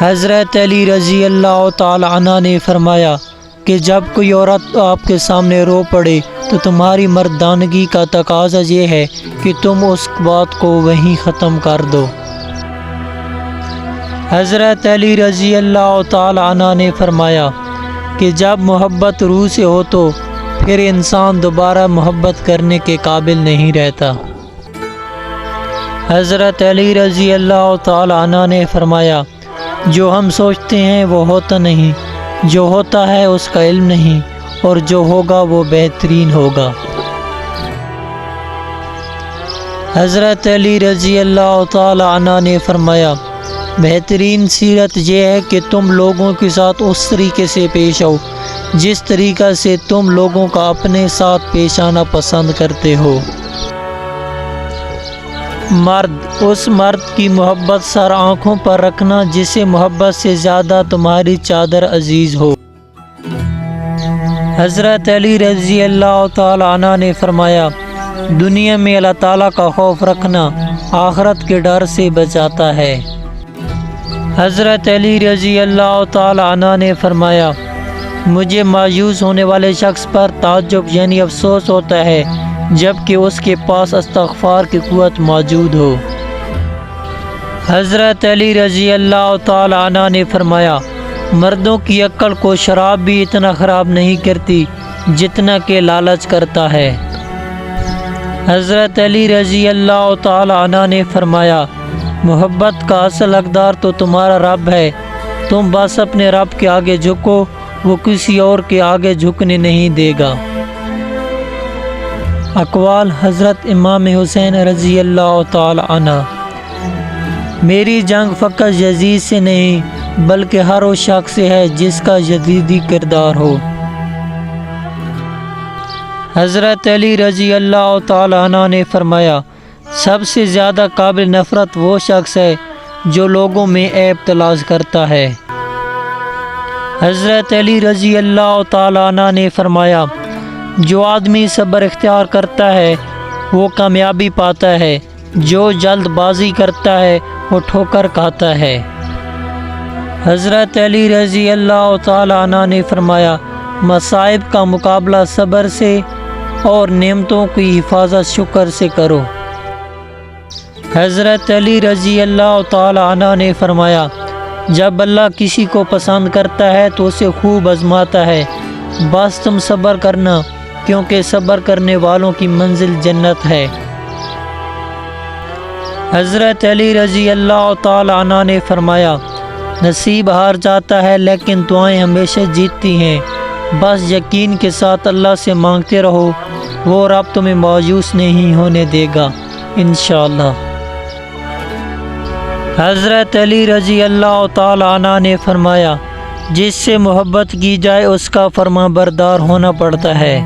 حضرت علی رضی اللہ تعالی عنہ نے فرمایا کہ جب کوئی عورت آپ کے سامنے رو پڑے تو تمہاری مردانگی کا تقاضا یہ ہے کہ تم اس بات کو وہیں ختم کر دو۔ حضرت علی رضی اللہ تعالی عنہ نے فرمایا کہ جب محبت روح سے ہو تو پھر انسان دوبارہ محبت کرنے کے قابل نہیں رہتا۔ حضرت علی رضی اللہ تعالی عنہ نے فرمایا جو ہم سوچتے ہیں وہ ہوتا نہیں، جو ہوتا ہے اس کا علم نہیں، اور جو ہوگا وہ بہترین ہوگا۔ حضرت علی رضی اللہ تعالی عنہ نے فرمایا بہترین سیرت یہ ہے کہ تم لوگوں کے ساتھ اس طریقے سے پیش آؤ جس طریقہ سے تم لوگوں کا اپنے ساتھ پیش آنا پسند کرتے ہو۔ مرد، اس مرد کی محبت سر آنکھوں پر رکھنا جسے محبت سے زیادہ تمہاری چادر عزیز ہو۔ حضرت علی رضی اللہ تعالی عنہ نے فرمایا دنیا میں اللہ تعالیٰ کا خوف رکھنا آخرت کے ڈر سے بچاتا ہے۔ حضرت علی رضی اللہ تعالی عنہ نے فرمایا مجھے مایوس ہونے والے شخص پر تعجب یعنی افسوس ہوتا ہے جب کہ اس کے پاس استغفار کی قوت موجود ہو۔ حضرت علی رضی اللہ تعالی عنہ نے فرمایا مردوں کی عقل کو شراب بھی اتنا خراب نہیں کرتی جتنا کہ لالچ کرتا ہے۔ حضرت علی رضی اللہ تعالی عنہ نے فرمایا محبت کا اصل حقدار تو تمہارا رب ہے، تم بس اپنے رب کے آگے جھکو، وہ کسی اور کے آگے جھکنے نہیں دے گا۔ اقوال حضرت امام حسین رضی اللہ تعالی عنہ۔ میری جنگ فقط یزید سے نہیں بلکہ ہر اس شخص سے ہے جس کا یزیدی کردار ہو۔ حضرت علی رضی اللہ تعالی عنہ نے فرمایا سب سے زیادہ قابل نفرت وہ شخص ہے جو لوگوں میں عیب تلاش کرتا ہے۔ حضرت علی رضی اللہ تعالی عنہ نے فرمایا جو آدمی صبر اختیار کرتا ہے وہ کامیابی پاتا ہے، جو جلد بازی کرتا ہے وہ ٹھوکر کھاتا ہے۔ حضرت علی رضی اللہ تعالی عنہ نے فرمایا مصائب کا مقابلہ صبر سے اور نعمتوں کی حفاظت شکر سے کرو۔ حضرت علی رضی اللہ تعالی عنہ نے فرمایا جب اللہ کسی کو پسند کرتا ہے تو اسے خوب آزماتا ہے، بس تم صبر کرنا کیونکہ صبر کرنے والوں کی منزل جنت ہے۔ حضرت علی رضی اللہ تعالی عنہ نے فرمایا نصیب ہار جاتا ہے لیکن دعائیں ہمیشہ جیتتی ہیں، بس یقین کے ساتھ اللہ سے مانگتے رہو، وہ رب تمہیں مایوس نہیں ہونے دے گا انشاءاللہ۔ حضرت علی رضی اللہ تعالی عنہ نے فرمایا جس سے محبت کی جائے اس کا فرما بردار ہونا پڑتا ہے۔